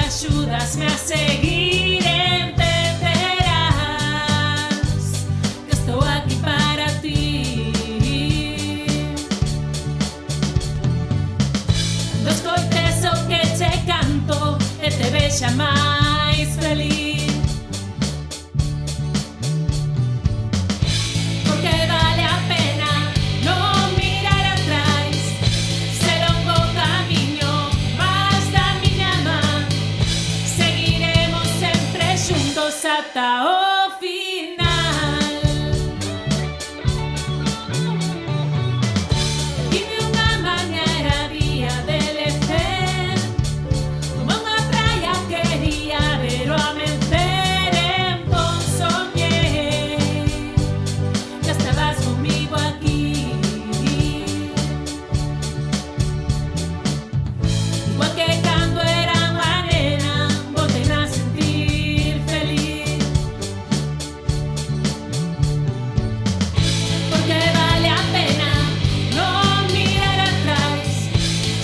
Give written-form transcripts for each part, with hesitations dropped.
axúdasme a seguir, entenderás que estou aquí para ti. Cando escoites o que che canto e te vexa máis feliz, porque vale a pena non mirar atrás, ser un bo camiño más da miña man, seguiremos sempre xuntos ata o final. Dime unha mañera día de lecer, como unha praia quería ver o amencer, entón soñei que estabas comigo aquí. Igual que cando era unha nena, voltei a sentir feliz, porque vale a pena non mirar atrás,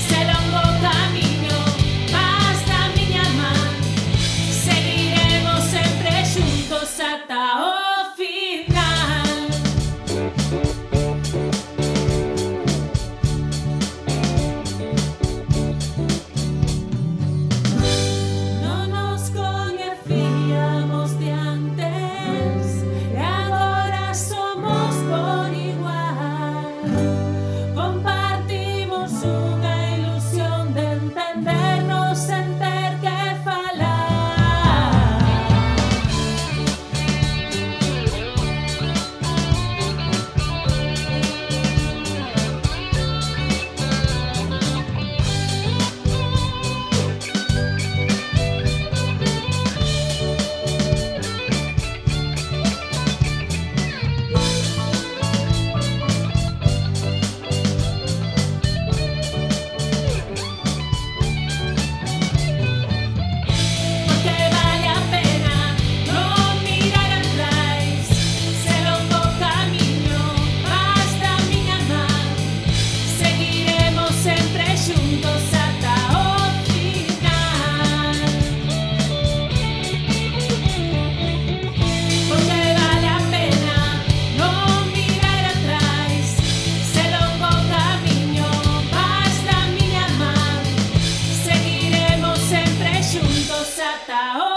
ser un bo camiño más da miña man, seguiremos sempre xuntos ata o final. Non nos coñecíamos de antes e agora somos por igual. Compartimos unha ilusión de entendernos sen ter que falar. Porque vale a pena non mirar atrás, ser un bo camiño más da miña man, seguiremos sempre xuntos ata o final. Porque vale a pena non mirar atrás, ser un bo camiño más da miña man, seguiremos sempre xuntos ata o